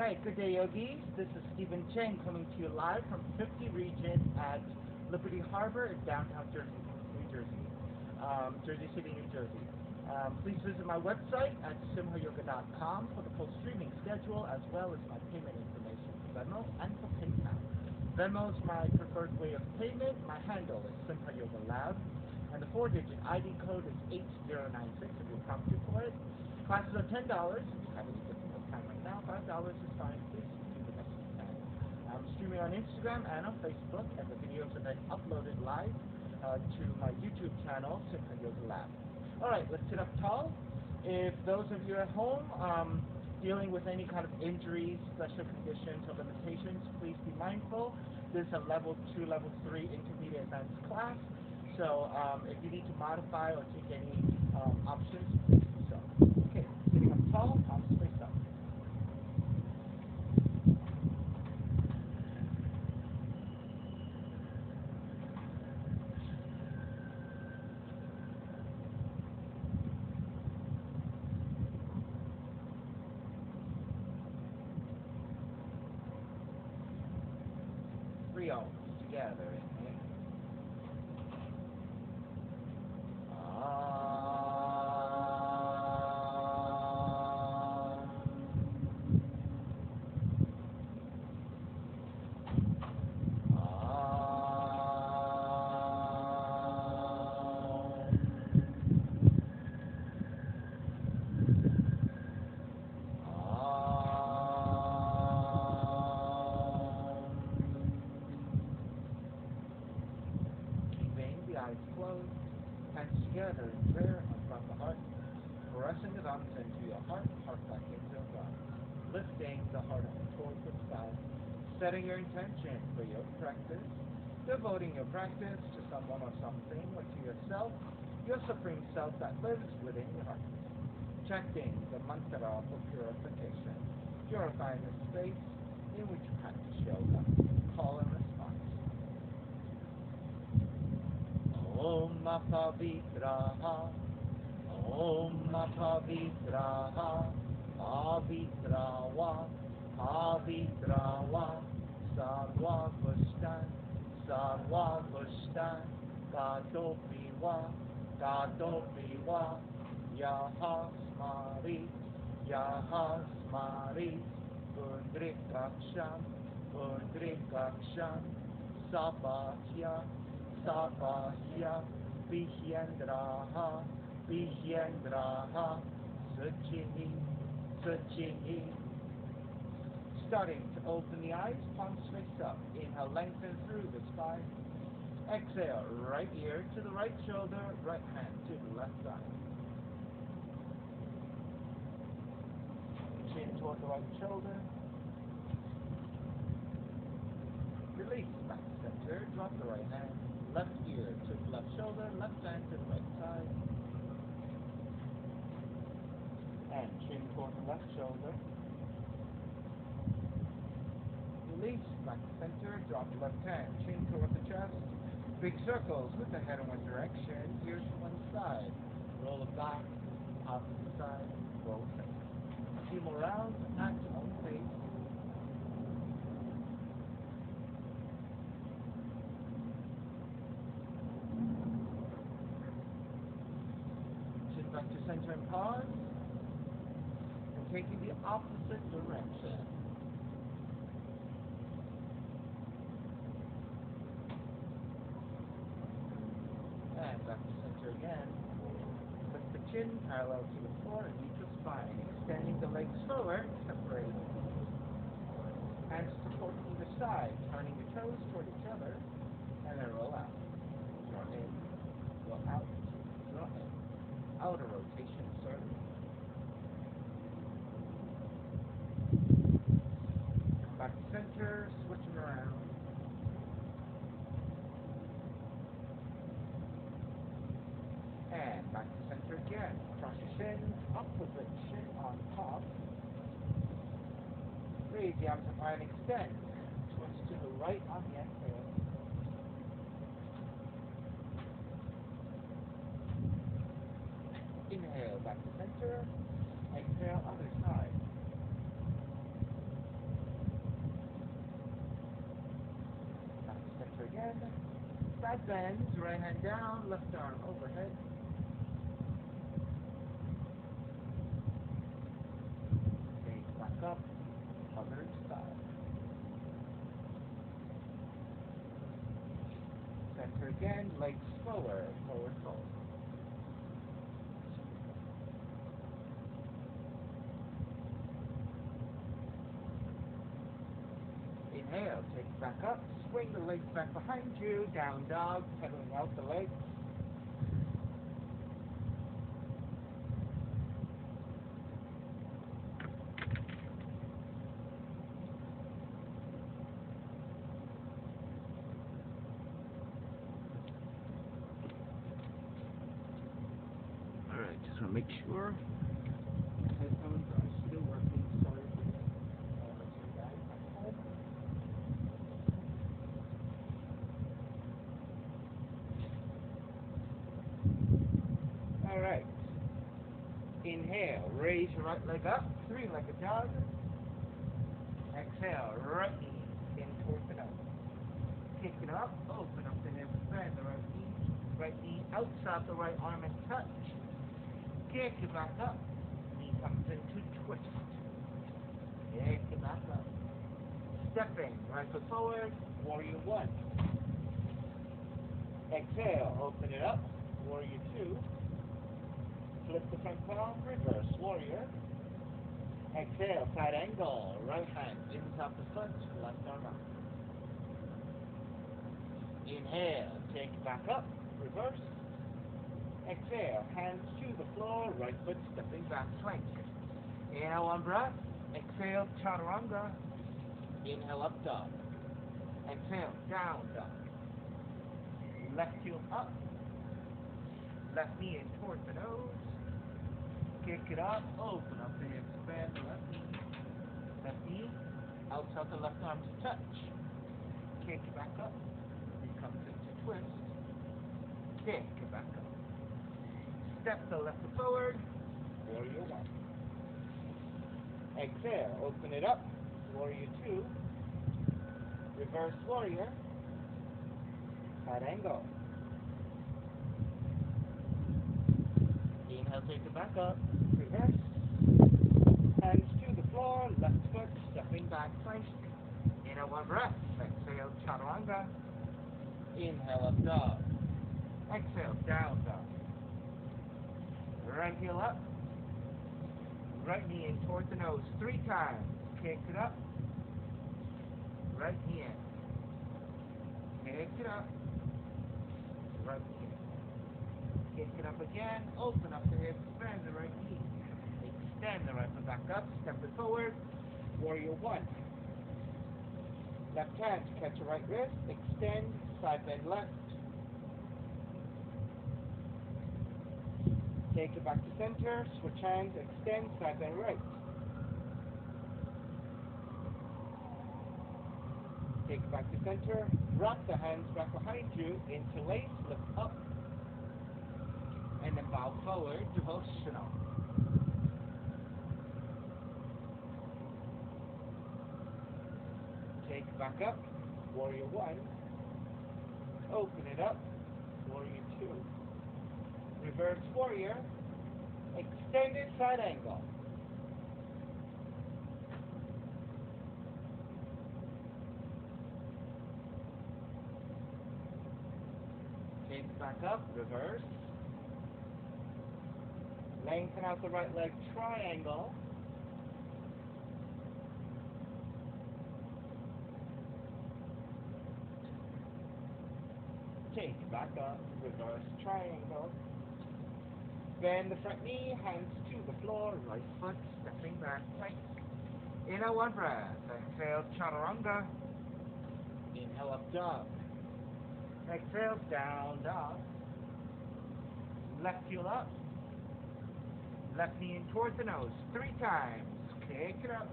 Alright, good day yogis. This is Stephen Cheng coming to you live from 50 Region at Liberty Harbor in downtown Jersey City, New Jersey. Please visit my website at simhayoga.com for the full streaming schedule as well as my payment information for Venmo and for PayPal. Venmo is my preferred way of payment. My handle is Simha Yoga Lab, and the 4-digit ID code is 8096 if you're prompted for it. Classes are $10. If you have any difficult time right now, $5 is fine. Please do the best you can. I'm streaming on Instagram and on Facebook, and the videos are then uploaded live to my YouTube channel, Simha Yoga Lab. Alright, let's sit up tall. If those of you at home dealing with any kind of injuries, special conditions, or limitations, please be mindful. This is a level 2, level 3 intermediate advanced class. So if you need to modify or take any options, please do so. Okay, sitting up tall, palms face up. Three arms together. Inhale. Eyes closed, hands together in prayer in front of the heart, pressing the thumbs into your heart, heart back into your God, lifting the heart up towards the sky, setting your intention for your practice, devoting your practice to someone or something or to yourself, your supreme self that lives within your heart, chanting the mantra for purification, purifying the space in which you practice yoga, call and response. Om Pavitraha, Om Pavitraha, Pavitrawa, Pavitrawa, Sarva Gustan, Gadopiwa, Yahasmari, Undrikaksham, Sabhya, Vihyendraha, Suchihi. Starting to open the eyes, palms face up. Inhale, lengthen through the spine. Exhale, right ear to the right shoulder, right hand to the left side. Chin toward the right shoulder. Release back center, drop the right hand. Left ear to the left shoulder, left hand to the right side. And chin toward the left shoulder. Release, back to center, drop the left hand, chin toward the chest. Big circles with the head in one direction, ears to one side. Roll it back, opposite side, roll center. A few more rounds at your own pace. Back to center and pause, and taking the opposite direction. And back to center again. Lift the chin parallel to the floor and neutral spine, extending the legs forward, separating. Hands support either side, turning the toes toward each other, and then roll out. Draw in, roll out, draw in. Outer rotation circle. Come back to center, switching around. And back to center again. Cross your shins, opposite shin on top. Raise the arms up high and extend. Twist to the right on the exhale. Inhale, back to center. Exhale, other side. again. Side bends, right hand down, left arm overhead. Take back up, other side. Center again, legs forward, forward fold. Inhale, take it back up, swing the legs back behind you, down dog, pedaling out the legs. Alright, just want to make sure headphones are still working. Sorry for you guys at home. Alright. Inhale, raise your right leg up, three-legged dog. Exhale, right knee in towards the nose. Kick it up, open up the hips, bend the right knee outside the right arm and touch. Kick it back up, knee comes into twist. Kick it back up. Stepping, right foot forward, warrior one. Exhale, open it up, warrior two. Flip the front palm, reverse warrior. Exhale, side angle, right hand inside the foot, left arm out. Inhale, take it back up, reverse. Exhale, hands to the floor, right foot stepping back, plank. Inhale, one breath. Exhale, chaturanga. Inhale, up dog. Exhale, down dog. Left heel up. Left knee in towards the nose. Kick it up, open up the hips, bend the left knee. Left knee, outside the left arm to touch. Kick it back up. Knee comes into twist. Kick it back up. Step the left foot forward, warrior one. Exhale, open it up, warrior two. Reverse warrior, side angle. Inhale, take it back up, reverse. Hands to the floor, left foot stepping back, plank. Inhale, one breath. Exhale, chaturanga. Inhale, up dog. Exhale, down dog. Right heel up. Right knee in towards the nose 3 times. Kick it up. Right knee in. Kick it up. Right knee in. Kick it up again. Open up the hips. Bend the right knee. Extend the right foot back up. Step it forward. Warrior one. Left hand to catch the right wrist. Extend. Side bend left. Take it back to center, switch hands, extend, side bend right. Take it back to center, wrap the hands back behind you, interlace, lift up, and then bow forward, devotional. Take it back up, warrior one. Open it up, warrior two. Reverse warrior, extended side angle. Take it back up, reverse. Lengthen out the right leg, triangle. Take it back up, reverse triangle. Bend the front knee, hands to the floor, right foot stepping back, plank. Inhale, one breath. Exhale, chaturanga. Inhale, up dog. Exhale, down dog. Left heel up. Left knee in towards the nose 3 times. Kick it up.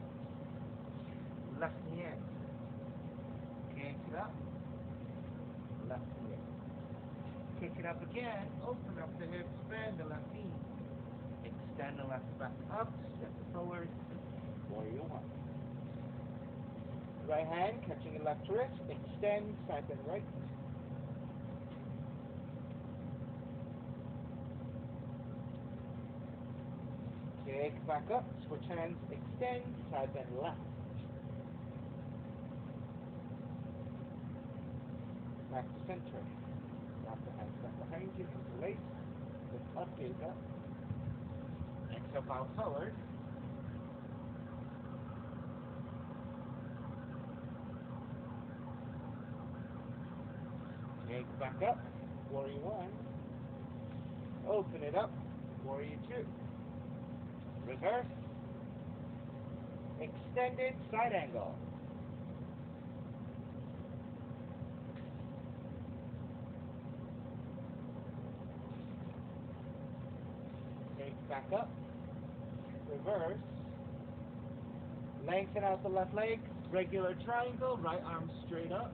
Left knee in. Kick it up. Left knee in. Kick it up again, open up the hips, bend the left knee. Extend the left back up, step it forward, warrior one. Right hand catching the left wrist, extend, side bend right. Take back up, switch hands, extend, side bend left. Back to center. Drop the hands back behind you, interlace. Lift up, gaze up. Exhale, bow forward. Take back up, warrior one. Open it up, warrior two. Reverse. Extended side angle. Take back up. Reverse. Lengthen out the left leg. Regular triangle. Right arm straight up.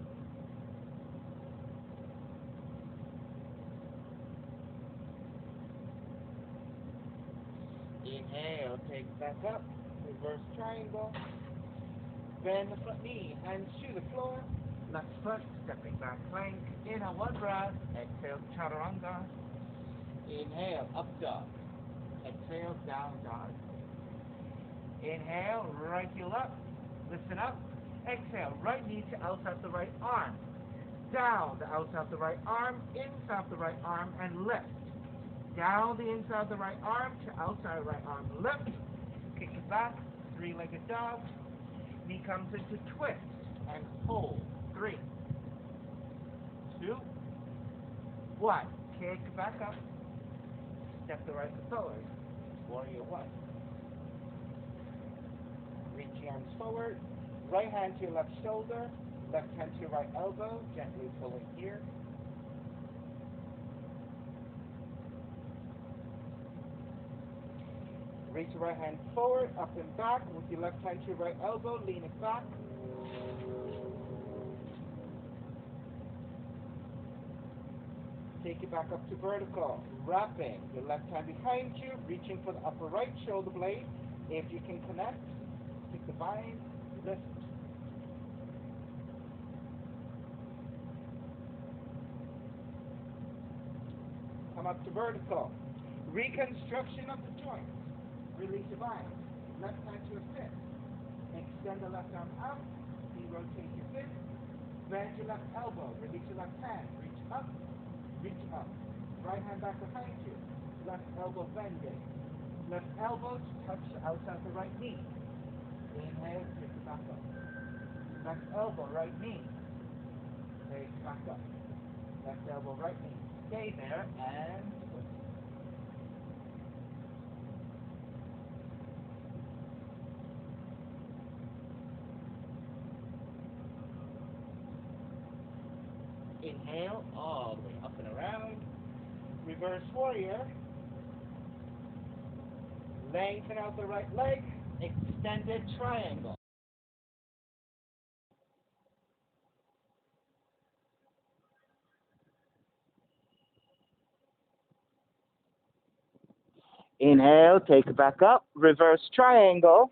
Inhale, take back up, reverse triangle, bend the front knee, hands to the floor, left foot, stepping back plank, inhale, one breath, exhale, chaturanga, inhale, up dog, exhale, down dog, inhale, right heel up, listen up, exhale, right knee to outside the right arm, down the outside the right arm, inside the right arm, and lift. Down the inside of the right arm to outside right arm, lift, kick it back, three-legged dog, knee comes into twist, and hold, 3, 2, 1, kick back up, step the right foot forward, warrior one, reach your arms forward, right hand to your left shoulder, left hand to your right elbow, gently pulling here, reach your right hand forward, up and back, with your left hand to your right elbow, lean it back. Take it back up to vertical, wrapping your left hand behind you, reaching for the upper right shoulder blade. If you can connect, kick the vine, lift. Come up to vertical. Reconstruction of the joint. Release your vine. Left hand to your fist. Extend the left arm out. De-rotate your fist. Bend your left elbow. Release your left hand. Reach up. Reach up. Right hand back behind you. Left elbow bending. Left elbow to touch the outside of the right knee. Inhale, take it back up. Left elbow, right knee. Take it back up. Left elbow, right knee. Stay there and twist. Inhale, all the way up and around. Reverse warrior. Lengthen out the right leg. Extended triangle. Inhale, take it back up. Reverse triangle.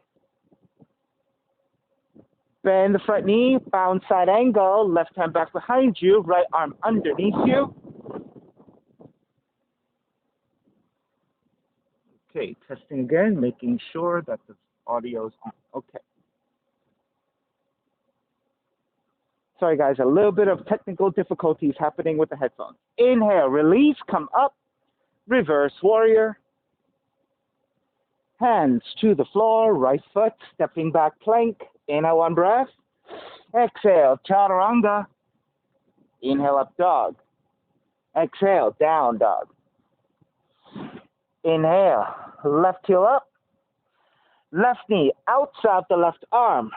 Bend the front knee, bound side angle, left hand back behind you, right arm underneath you. Okay, testing again, making sure that the audio is on. Okay. Sorry guys, a little bit of technical difficulties happening with the headphones. Inhale, release, come up, reverse warrior. Hands to the floor, right foot, stepping back plank. Inhale, one breath. Exhale, chaturanga. Inhale, up dog. Exhale, down dog. Inhale, left heel up. Left knee outside the left arm.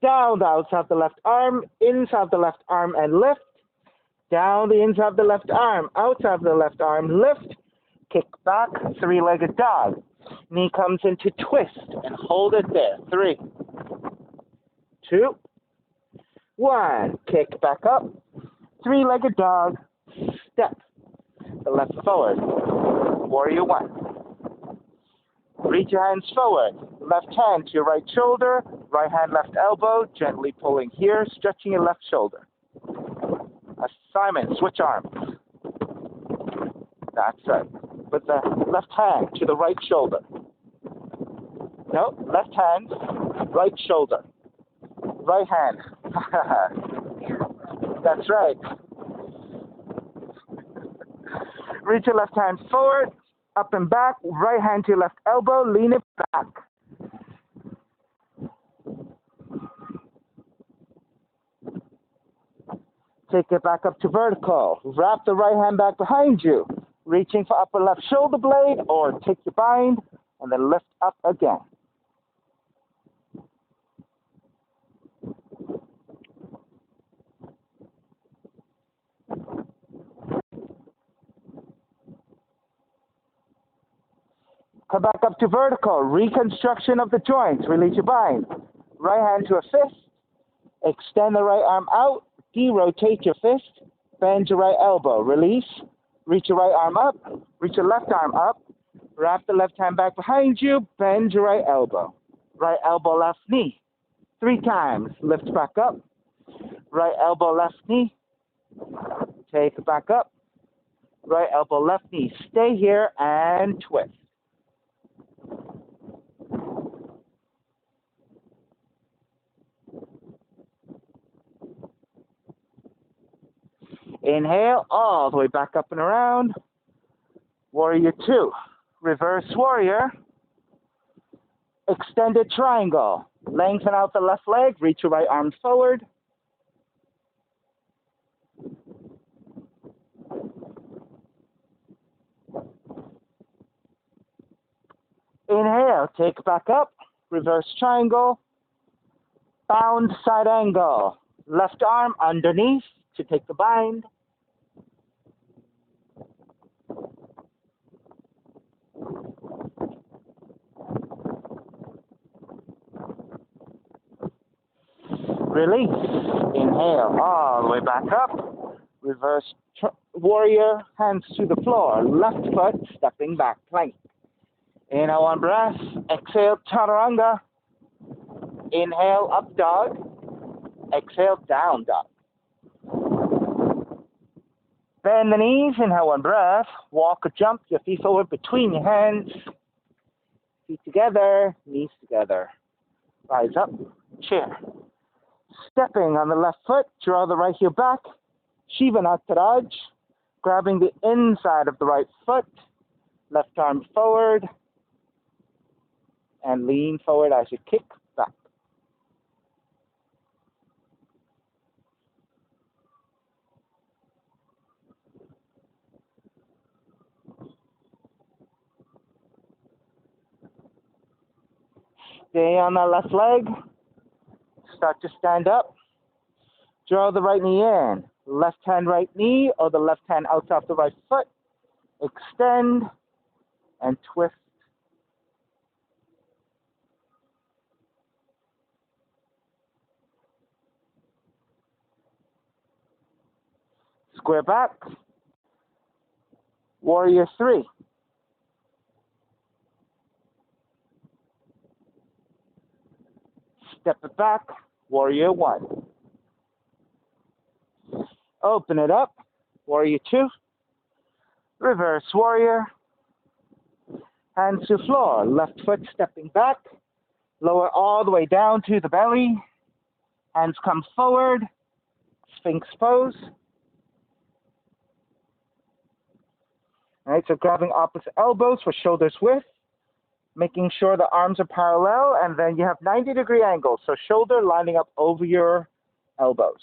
Down the outside of the left arm, inside the left arm, and lift. Down the inside of the left arm, outside of the left arm, lift. Kick back, three-legged dog. Knee comes into twist and hold it there. 3, 2, 1. Kick back up. Three-legged dog. Step the left forward. Warrior one. Reach your hands forward. Left hand to your right shoulder. Right hand, left elbow. Gently pulling here, stretching your left shoulder. Assignment, switch arms. That's it. With the left hand to the right shoulder. No, left hand, right shoulder. Right hand. That's right. Reach your left hand forward, up and back. Right hand to your left elbow. Lean it back. Take it back up to vertical. Wrap the right hand back behind you. Reaching for upper left shoulder blade, or take your bind and then lift up again. Come back up to vertical. Reconstruction of the joints. Release your bind. Right hand to a fist. Extend the right arm out. De-rotate your fist. Bend your right elbow. Release. Reach your right arm up. Reach your left arm up. Wrap the left hand back behind you. Bend your right elbow. Right elbow, left knee. 3 times. Lift back up. Right elbow, left knee. Take it back up. Right elbow, left knee. Stay here and twist. Inhale all the way back up and around. Warrior 2. Reverse warrior. Extended triangle. Lengthen out the left leg. Reach your right arm forward. Inhale. Take it back up. Reverse triangle. Bound side angle. Left arm underneath to take the bind. Release. Inhale all the way back up. Reverse warrior, hands to the floor. Left foot stepping back, plank. Inhale, one breath. Exhale, chaturanga. Inhale, up dog. Exhale, down dog. Bend the knees. Inhale, one breath. Walk or jump your feet forward between your hands. Feet together, knees together. Rise up, chair. Stepping on the left foot, draw the right heel back. Shiva Nataraj. Grabbing the inside of the right foot. Left arm forward. And lean forward as you kick back. Stay on the left leg. Start to stand up. Draw the right knee in. Left hand, right knee, or the left hand outside the right foot. Extend and twist. Square back. Warrior 3. Step it back. Warrior 1. Open it up. Warrior 2. Reverse warrior. Hands to floor. Left foot stepping back. Lower all the way down to the belly. Hands come forward. Sphinx pose. All right, so grabbing opposite elbows for shoulders width. Making sure the arms are parallel, and then you have 90-degree angles. So shoulder lining up over your elbows.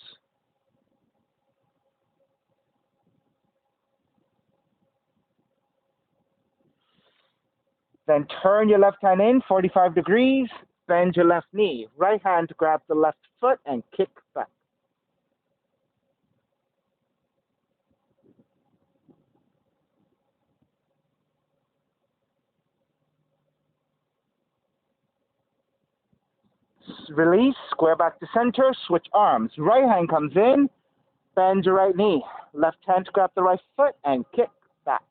Then turn your left hand in 45 degrees, bend your left knee. Right hand to grab the left foot and kick back. Release, square back to center, switch arms. Right hand comes in, bend your right knee. Left hand to grab the right foot and kick back.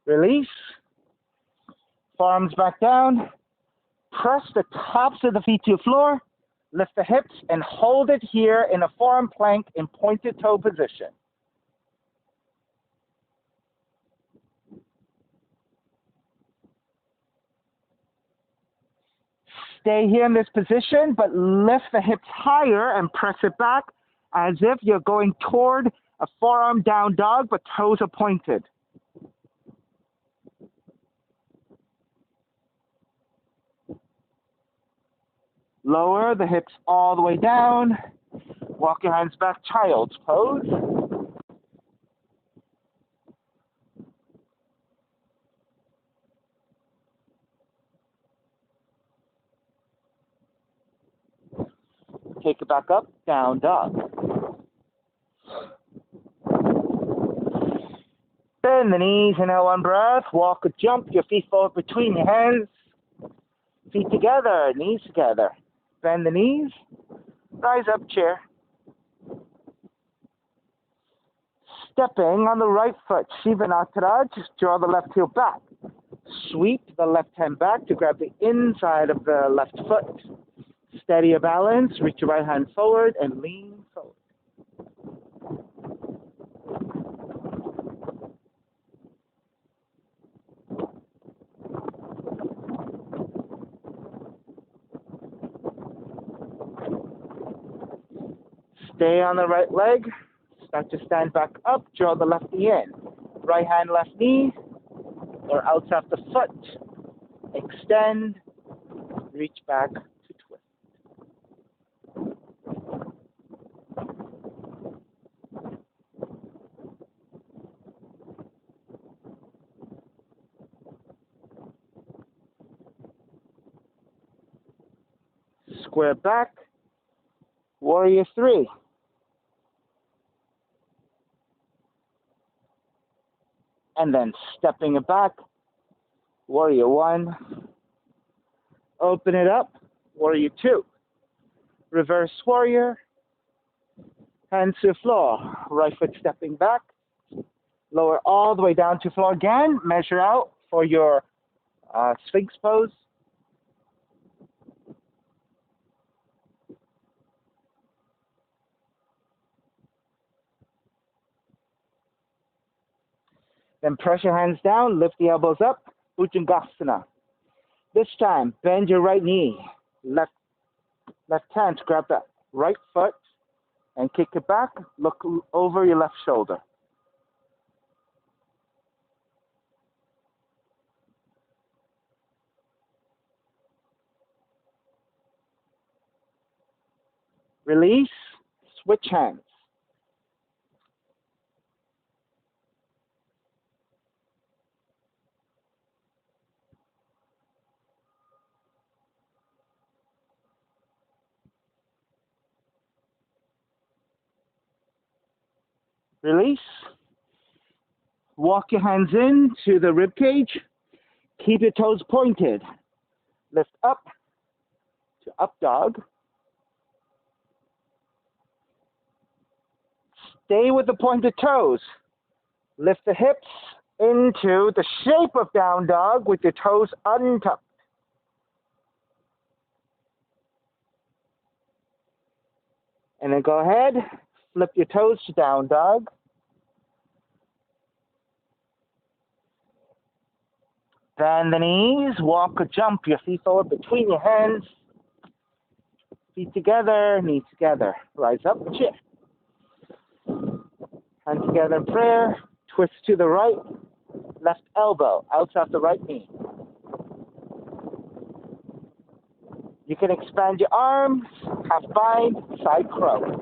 Release, forearms back down. Press the tops of the feet to the floor. Lift the hips and hold it here in a forearm plank in pointed toe position. Stay here in this position, but lift the hips higher and press it back as if you're going toward a forearm down dog, but toes are pointed. Lower the hips all the way down. Walk your hands back, child's pose. Take it back up, down dog. Bend the knees, inhale one breath. Walk or jump, your feet forward between your hands. Feet together, knees together. Bend the knees, rise up, chair. Stepping on the right foot, Shivanatara, just draw the left heel back. Sweep the left hand back to grab the inside of the left foot. Steady your balance, reach your right hand forward and lean forward. Stay on the right leg. Start to stand back up. Draw the left knee in. Right hand, left knee, or outside the foot. Extend. Reach back to twist. Square back. Warrior 3. And then stepping it back, Warrior 1. Open it up, Warrior 2. Reverse Warrior. Hands to the floor. Right foot stepping back. Lower all the way down to floor again. Measure out for your Sphinx pose. Then press your hands down, lift the elbows up, Bhujangasana. This time, bend your right knee, left hand to grab that right foot and kick it back, look over your left shoulder. Release, switch hands. Release. Walk your hands in to the rib cage. Keep your toes pointed. Lift up to up dog. Stay with the pointed toes. Lift the hips into the shape of down dog with your toes untucked. And then go ahead, flip your toes to down dog. Bend the knees, walk or jump your feet forward between your hands. Feet together, knees together. Rise up, chair. Hands together in prayer. Twist to the right, left elbow, outside the right knee. You can expand your arms, half bind, side crow.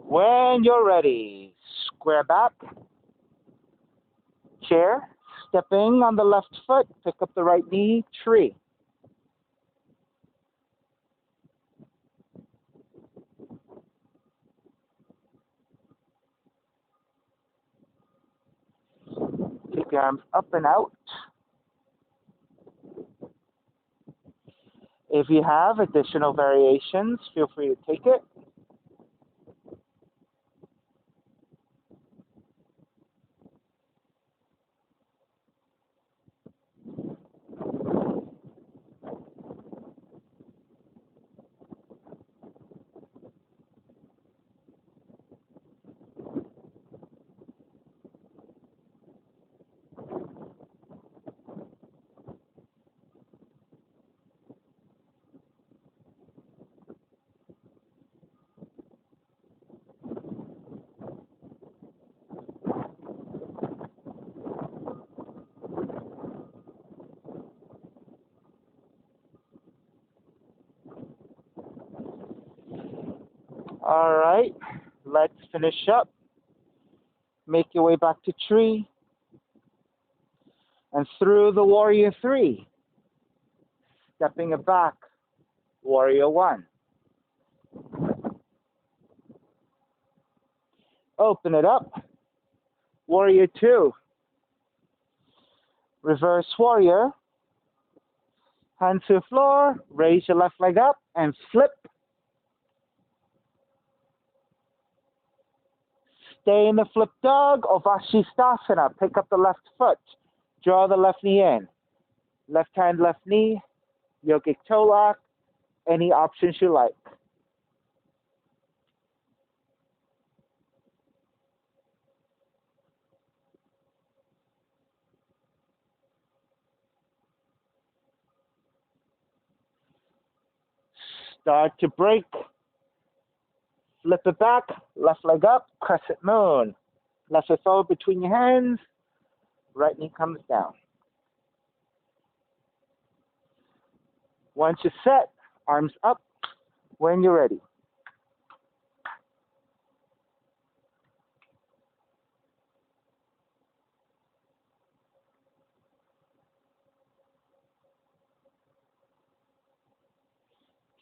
When you're ready, square back, chair, stepping on the left foot, pick up the right knee, tree. Keep your arms up and out. If you have additional variations, feel free to take it. All right, let's finish up. Make your way back to tree and through the warrior 3. Stepping it back, warrior 1. Open it up, warrior 2. Reverse warrior. Hands to the floor, raise your left leg up and flip. Stay in the flip dog or Vashisthasana. Pick up the left foot. Draw the left knee in. Left hand, left knee. Yogic toe lock. Any options you like. Start to break. Flip it back. Left leg up. Crescent moon. Left foot forward between your hands. Right knee comes down. Once you're set, arms up when you're ready.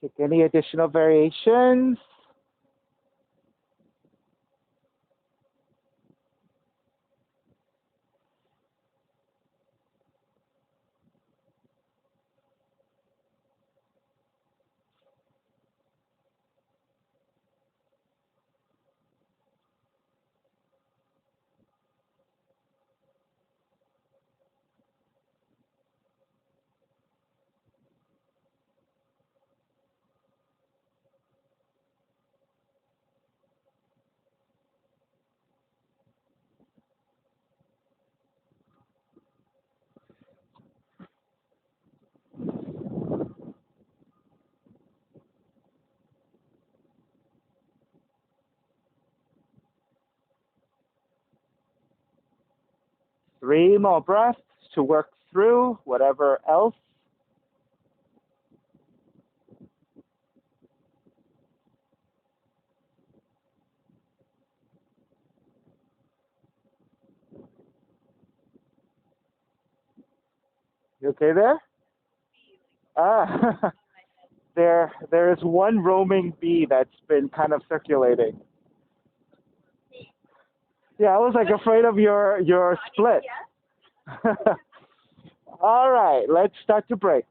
Take any additional variations. Three more breaths to work through whatever else. You okay there? Ah, there is one roaming bee that's been kind of circulating. Yeah, I was like afraid of your split. All right, let's start to break.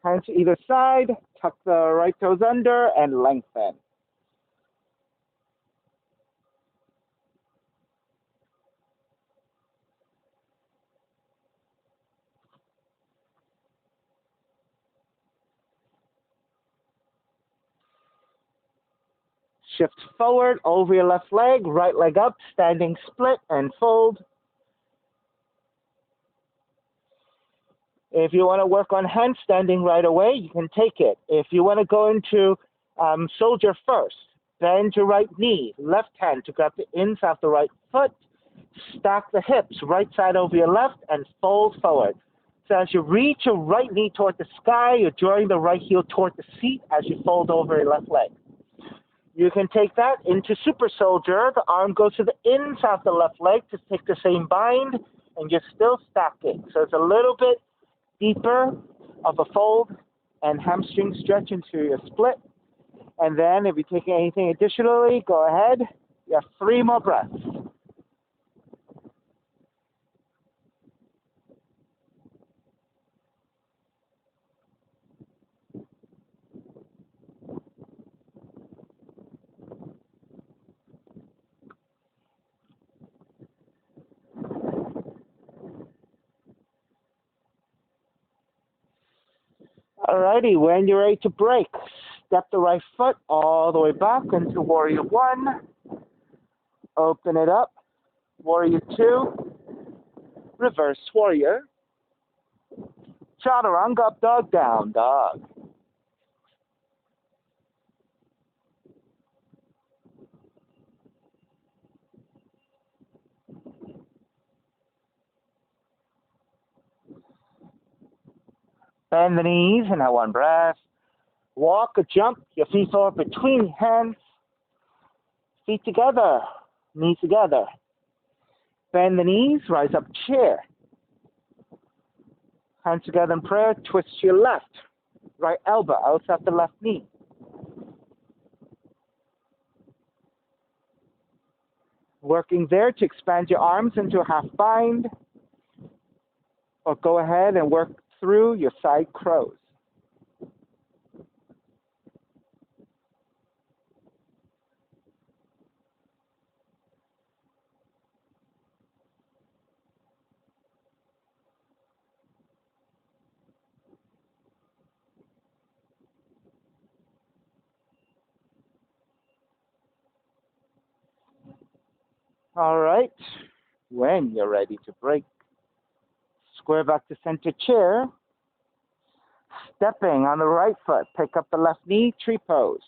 Hands to either side, tuck the right toes under, and lengthen. Shift forward over your left leg, right leg up, standing split, and fold. If you want to work on handstanding right away, you can take it. If you want to go into soldier first, bend your right knee, left hand to grab the inside of the right foot, stack the hips, right side over your left, and fold forward. So as you reach your right knee toward the sky, you're drawing the right heel toward the seat as you fold over your left leg. You can take that into super soldier. The arm goes to the inside of the left leg to take the same bind, and you're still stacking. So it's a little bit deeper of a fold and hamstring stretch into your split. And then if you're taking anything additionally, go ahead. You have 3 more breaths. Alrighty, when you're ready to break, step the right foot all the way back into Warrior 1. Open it up. Warrior 2. Reverse Warrior. Chaturanga, up dog, down dog. Bend the knees in that one breath. Walk or jump, your feet forward between hands. Feet together, knees together. Bend the knees, rise up chair. Hands together in prayer, twist to your left. Right elbow outside the left knee. Working there to expand your arms into a half bind. Or go ahead and work through your side crows. All right, when you're ready to break, square back to center chair, stepping on the right foot, pick up the left knee, tree pose.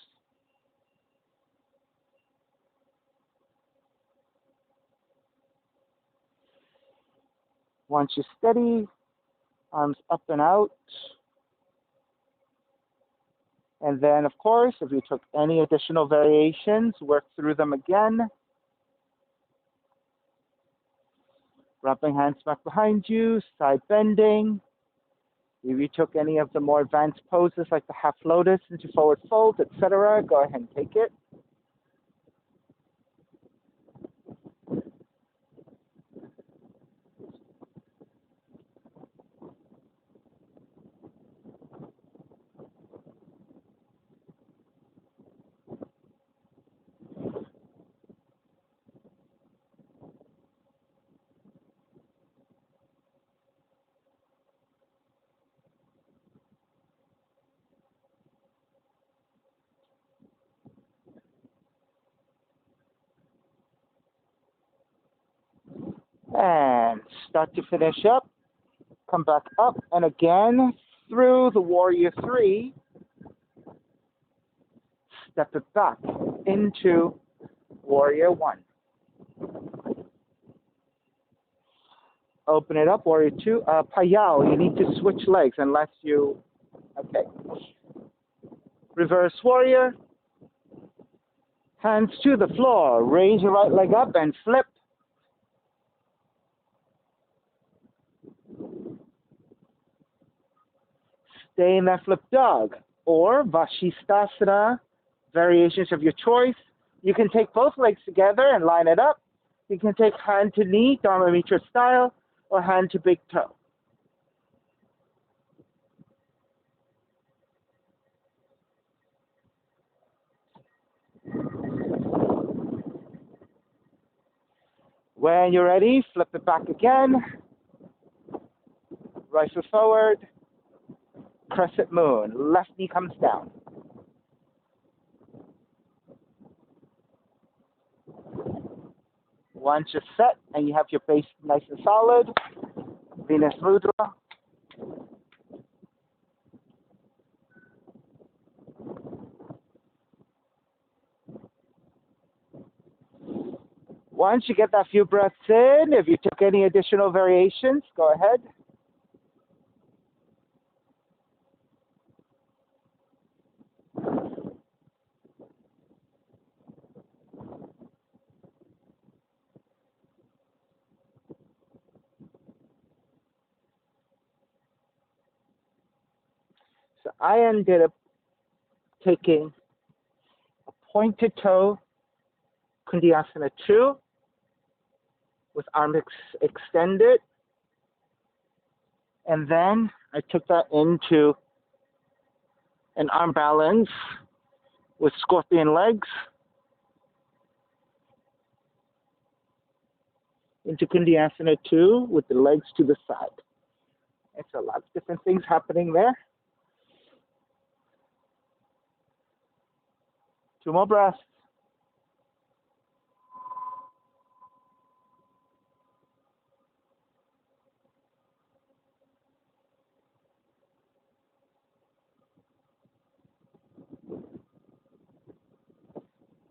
Once you're steady, arms up and out. And then, of course, if you took any additional variations, work through them again. Wrapping hands back behind you, side bending. If you took any of the more advanced poses like the half lotus into forward fold, etc., go ahead and take it. And start to finish up. Come back up and again through the Warrior 3. Step it back into Warrior 1. Open it up, Warrior 2. Payao, you need to switch legs unless you... Okay. Reverse Warrior. Hands to the floor. Raise your right leg up and flip. Stay in that flip dog. Or Vashisthasana, variations of your choice. You can take both legs together and line it up. You can take hand to knee, Dharma Mitra style, or hand to big toe. When you're ready, flip it back again. Right foot forward. Crescent moon. Left knee comes down. Once you're set and you have your base nice and solid, Venus Mudra. Once you get that few breaths in, if you took any additional variations, go ahead. So I ended up taking a pointed toe Kundiyasana 2 with arms extended. And then I took that into an arm balance with scorpion legs into Kundiyasana 2 with the legs to the side. It's a lot of different things happening there. Two more breaths.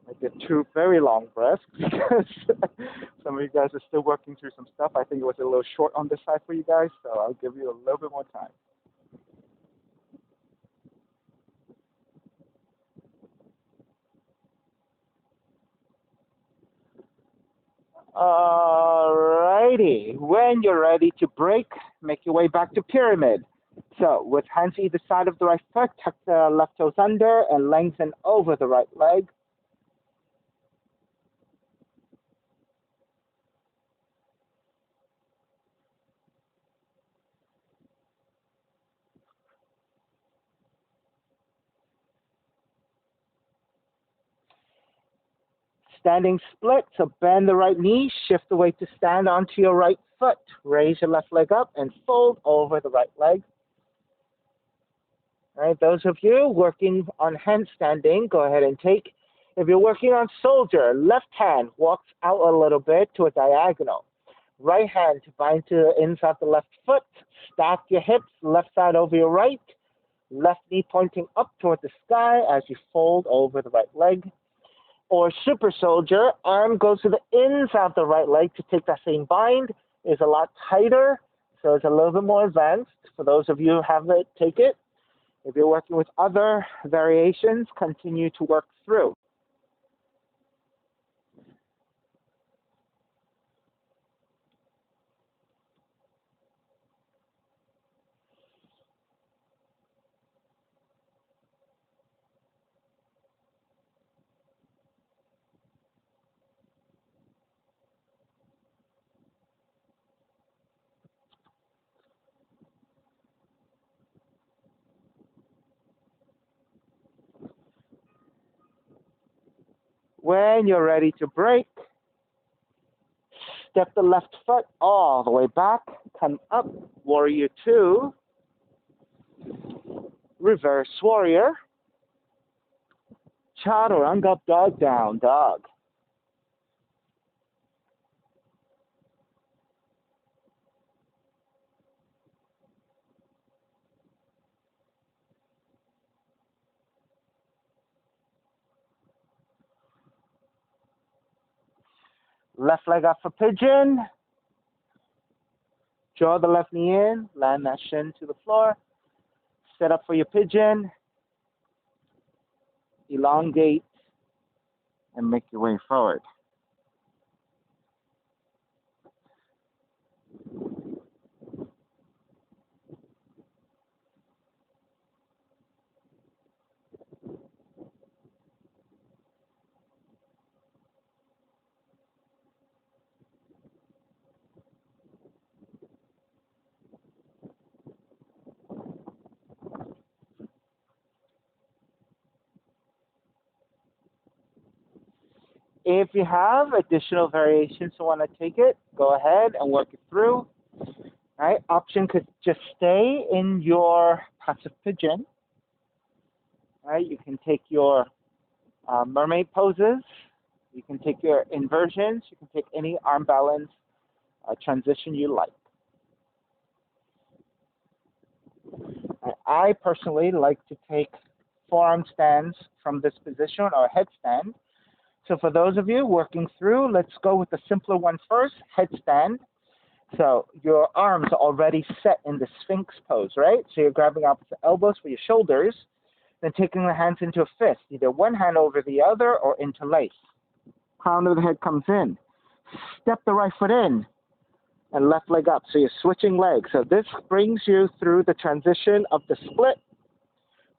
I did two very long breaths because some of you guys are still working through some stuff. I think it was a little short on this side for you guys, so I'll give you a little bit more time. Alrighty. When you're ready to break, make your way back to pyramid. So with hands either side of the right foot, tuck the left toes under and lengthen over the right leg. Standing split, so bend the right knee, shift the weight to stand onto your right foot. Raise your left leg up and fold over the right leg. All right, those of you working on handstanding, go ahead and take. If you're working on soldier, left hand walks out a little bit to a diagonal. Right hand bind to the inside of the left foot. Stack your hips, left side over your right. Left knee pointing up toward the sky as you fold over the right leg. Or super soldier, arm goes to the inside of the right leg to take that same bind. It's a lot tighter, so it's a little bit more advanced. For those of you who have it, take it. If you're working with other variations, continue to work through. When you're ready to break, step the left foot all the way back, come up, warrior two, reverse warrior, chaturanga, dog down, dog. Left leg up for pigeon. Draw the left knee in, land that shin to the floor. Set up for your pigeon. Elongate and make your way forward. If you have additional variations you want to take it, go ahead and work it through. Right? Option could just stay in your passive pigeon. Right? You can take your mermaid poses. You can take your inversions. You can take any arm balance transition you like. I personally like to take forearm stands from this position or headstand. So for those of you working through, let's go with the simpler one first, headstand. So your arms are already set in the Sphinx pose, right? So you're grabbing opposite elbows for your shoulders, then taking the hands into a fist, either one hand over the other or interlace. Crown of the head comes in. Step the right foot in and left leg up. So you're switching legs. So this brings you through the transition of the split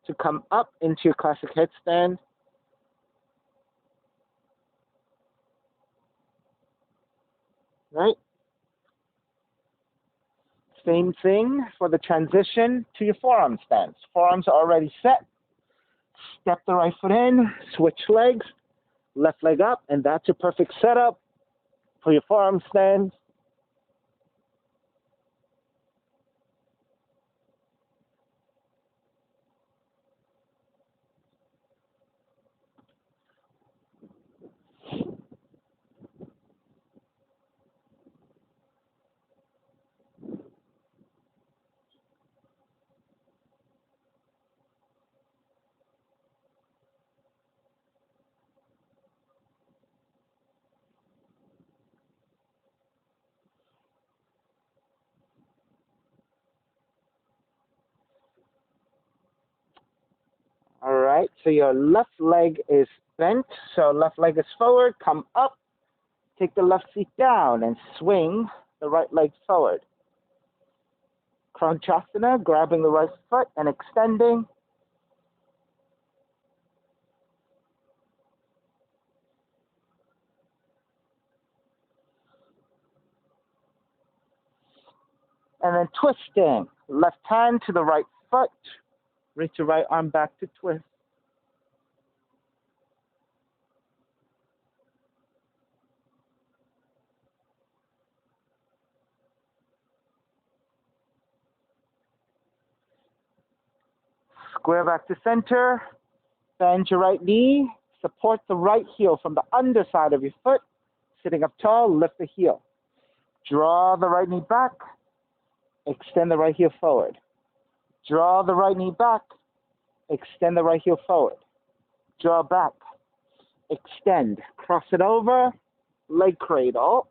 to come up into your classic headstand. Right? Same thing for the transition to your forearm stance. Forearms are already set. Step the right foot in, switch legs, left leg up, and that's your perfect setup for your forearm stance. right? So your left leg is bent, so left leg is forward, come up, take the left feet down and swing the right leg forward. Kranchasana, grabbing the right foot and extending. And then twisting, left hand to the right foot, reach your right arm back to twist. Square back to center, bend your right knee, support the right heel from the underside of your foot, sitting up tall, lift the heel. Draw the right knee back, extend the right heel forward. Draw the right knee back, extend the right heel forward. Draw back, extend, cross it over, leg cradle.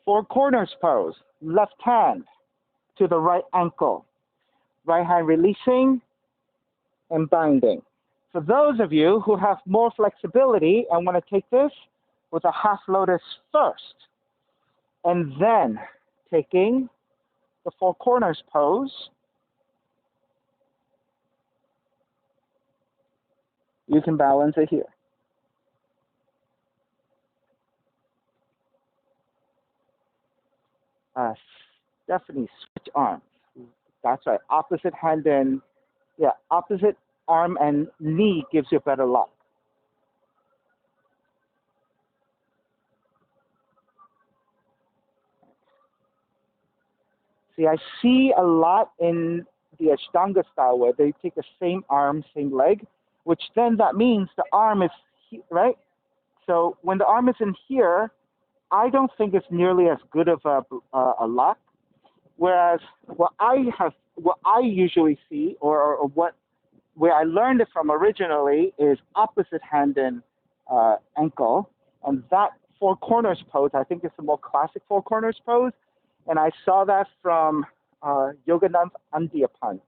Four corners pose, left hand to the right ankle, right hand releasing and binding. For those of you who have more flexibility and want to take this with a half lotus first, and then taking the four corners pose, you can balance it here. Stephanie, switch arms. That's right. Opposite hand and, yeah, opposite arm and knee gives you a better lock. See, I see a lot in the Ashtanga style where they take the same arm, same leg, which then that means the arm is, right? So when the arm is in here, I don't think it's nearly as good of a lock. Whereas what I usually see, or what where I learned it from originally is opposite hand and ankle, and that four corners pose I think is the more classic four corners pose, and I saw that from Yoganand Andiyapan,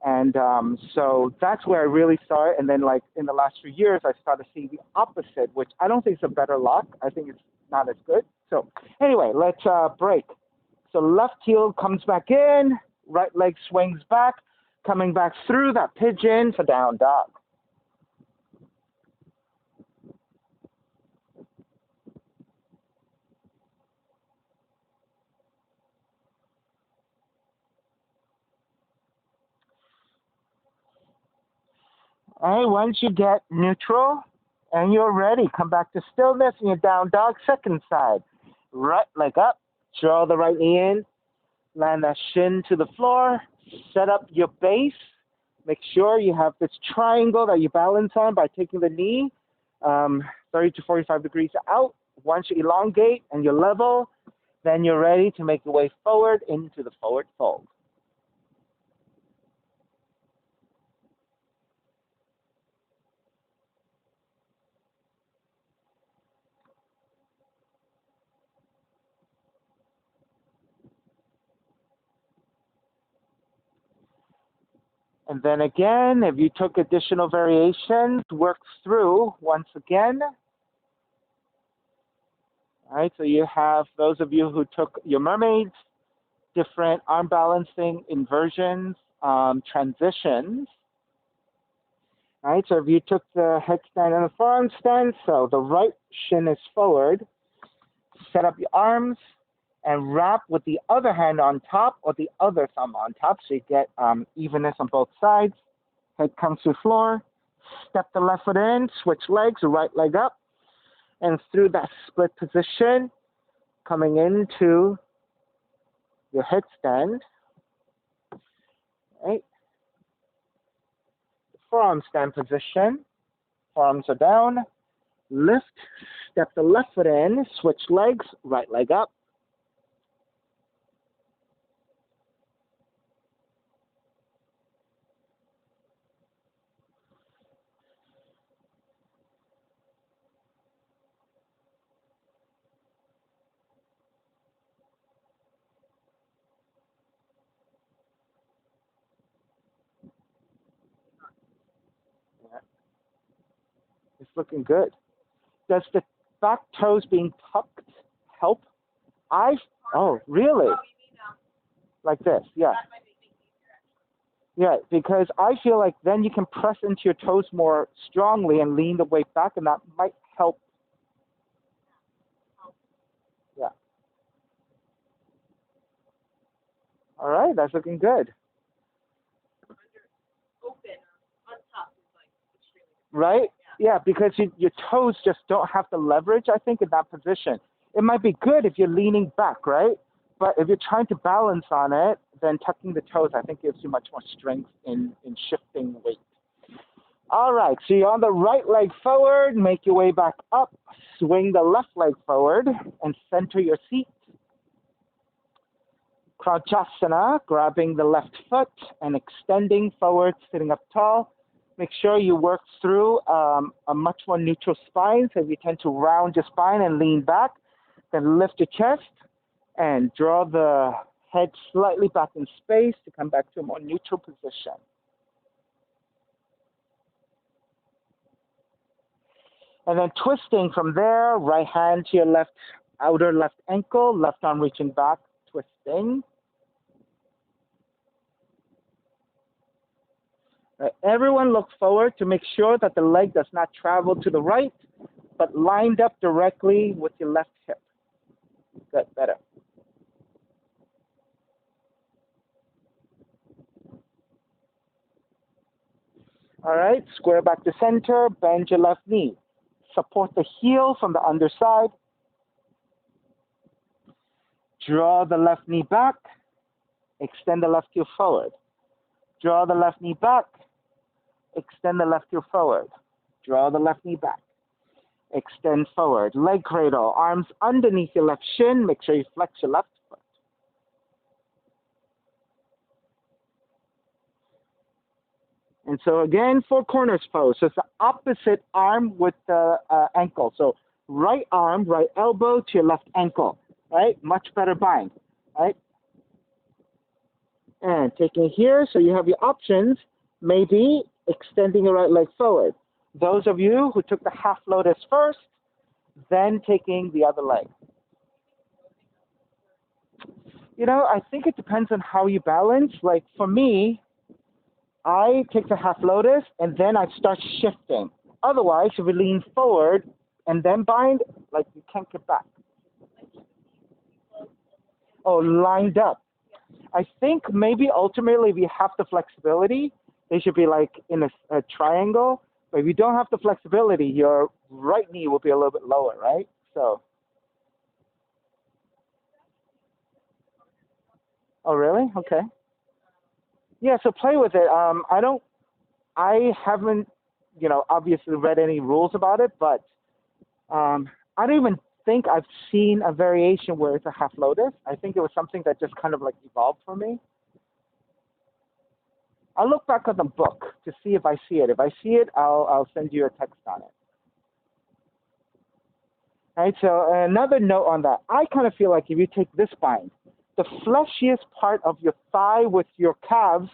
and so that's where I really saw it. And then like in the last few years, I started seeing the opposite, which I don't think is a better lock. I think it's not as good. So anyway, let's break. So left heel comes back in, right leg swings back, coming back through that pigeon for down dog. All right, once you get neutral and you're ready, come back to stillness and your down dog, second side. Right leg up, draw the right knee in, land that shin to the floor, set up your base. Make sure you have this triangle that you balance on by taking the knee 30 to 45 degrees out. Once you elongate and you're level, then you're ready to make your way forward into the forward fold. And then again, if you took additional variations, work through once again. All right, so you have those of you who took your mermaids, different arm balancing, inversions, transitions. All right, so if you took the headstand and the forearm stand, so the right shin is forward, set up your arms, and wrap with the other hand on top or the other thumb on top so you get evenness on both sides. Head comes to the floor, step the left foot in, switch legs, right leg up, and through that split position, coming into your headstand, right? Forearm stand position, forearms are down, lift, step the left foot in, switch legs, right leg up. looking good. Does the back toes being tucked help? Oh, really? Like this, yeah. Yeah, because I feel like then you can press into your toes more strongly and lean the weight back, and that might help. Yeah. All right, that's looking good. Right? Yeah, because your toes just don't have the leverage, I think, in that position. It might be good if you're leaning back, right? But if you're trying to balance on it, then tucking the toes, I think, gives you much more strength in shifting weight. All right, so you're on the right leg forward, make your way back up, swing the left leg forward, and center your seat. Crouchasana, grabbing the left foot and extending forward, sitting up tall. Make sure you work through a much more neutral spine. So if you tend to round your spine and lean back, then lift your chest and draw the head slightly back in space to come back to a more neutral position. And then twisting from there, right hand to your left outer left ankle, left arm reaching back, twisting. Everyone look forward to make sure that the leg does not travel to the right, but lined up directly with your left hip. Good, better. All right, square back to center, bend your left knee. Support the heel from the underside. Draw the left knee back. Extend the left heel forward. Draw the left knee back. Extend the left heel forward. Draw the left knee back. Extend forward. Leg cradle. Arms underneath your left shin. Make sure you flex your left foot. And so again, four corners pose. So it's the opposite arm with the ankle. So right arm, right elbow to your left ankle. Right? Much better bind. Right? And taking it here, so you have your options, maybe extending your right leg forward. Those of you who took the half lotus first, then taking the other leg. You know, I think it depends on how you balance. Like for me, I take the half lotus and then I start shifting. Otherwise, if you lean forward and then bind, like you can't get back. Oh, lined up. I think maybe ultimately if you have the flexibility, they should be like in a triangle. But if you don't have the flexibility, your right knee will be a little bit lower, right? So. Oh, really? Okay. Yeah, so play with it. I haven't, obviously read any rules about it, but I don't even think I've seen a variation where it's a half lotus. I think it was something that just kind of like evolved for me. I'll look back at the book to see if I see it. If I see it, I'll send you a text on it. All right, so another note on that. I kind of feel like if you take this bind, the fleshiest part of your thigh with your calves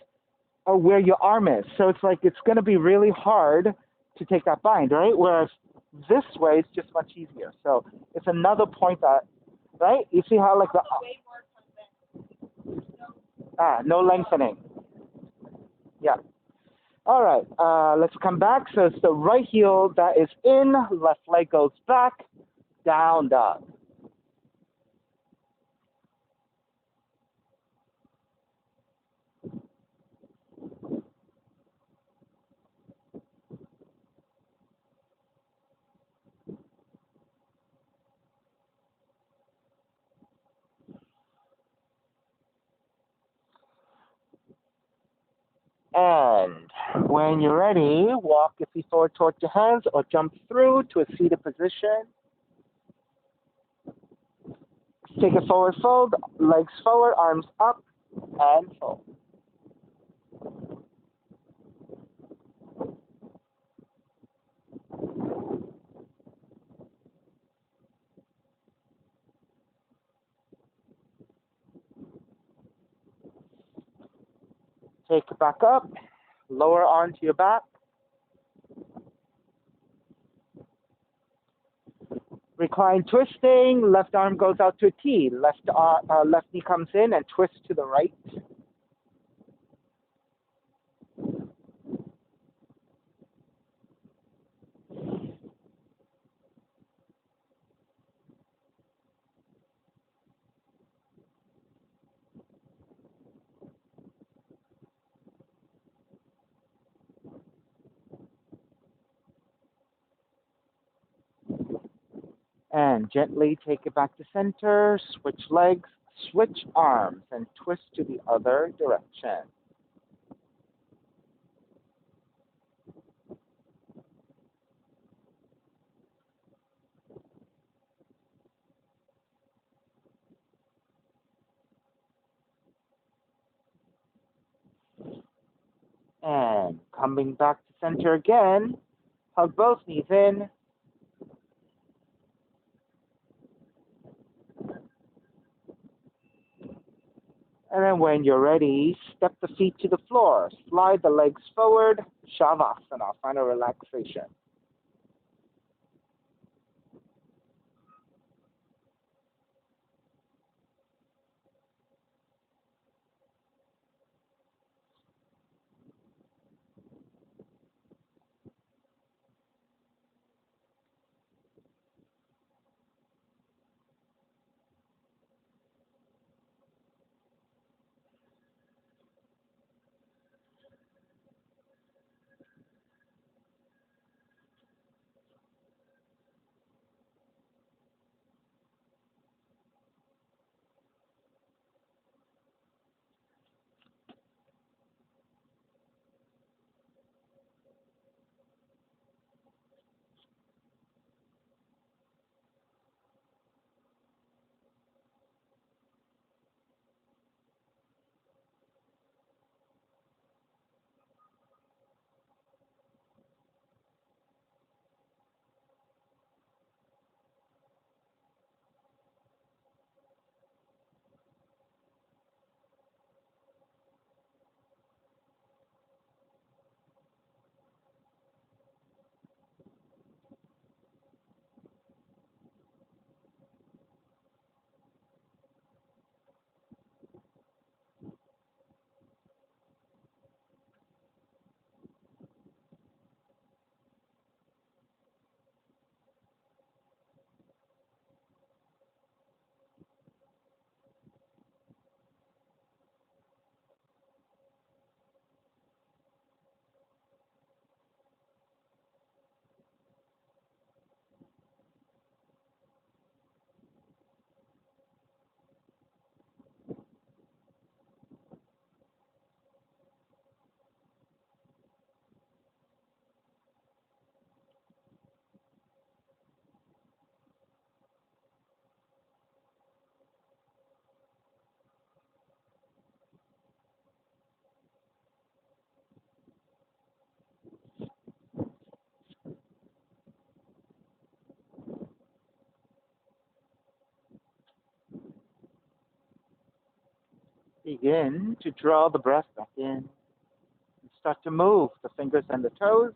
are where your arm is. So it's like it's going to be really hard to take that bind, right? Whereas this way, it's just much easier. So it's another point that, right? You see how like no lengthening. Yeah. All right, let's come back. So it's the right heel that is in, left leg goes back, down dog. And when you're ready, walk your feet forward towards your hands or jump through to a seated position. Take a forward fold, legs forward, arms up, and fold. Take it back up, lower onto your back. Incline twisting, left arm goes out to a T. Left knee comes in and twists to the right. And gently take it back to center, switch legs, switch arms, and twist to the other direction. And coming back to center again, hug both knees in. And then when you're ready, step the feet to the floor. Slide the legs forward, Shavasana, final relaxation. Begin to draw the breath back in. Start to move the fingers and the toes.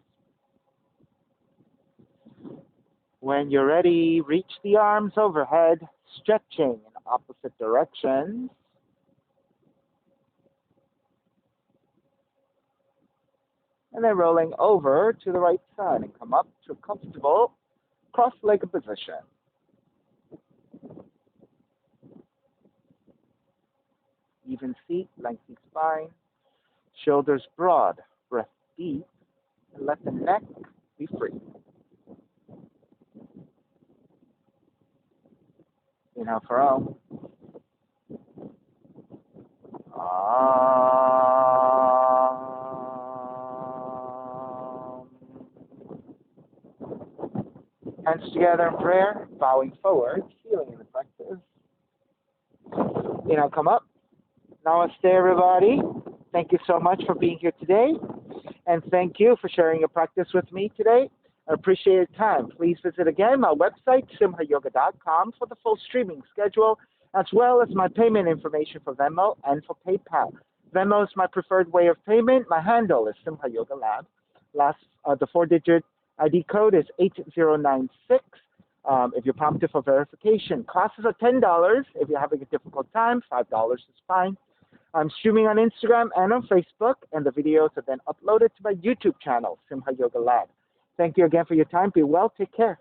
When you're ready, reach the arms overhead, stretching in opposite directions. And then rolling over to the right side and come up to a comfortable cross-legged position. Even seat, lengthy spine, shoulders broad, breath deep, and let the neck be free. Inhale for all. Hands together in prayer, bowing forward, feeling in the practice. Inhale, come up. Namaste, everybody. Thank you so much for being here today. And thank you for sharing your practice with me today. I appreciate your time. Please visit again my website, simhayoga.com, for the full streaming schedule, as well as my payment information for Venmo and for PayPal. Venmo is my preferred way of payment. My handle is Simha Yoga Lab. The 4-digit ID code is 8096. If you're prompted for verification, classes are $10. If you're having a difficult time, $5 is fine. I'm streaming on Instagram and on Facebook, and the videos are then uploaded to my YouTube channel, Simha Yoga Lab. Thank you again for your time. Be well. Take care.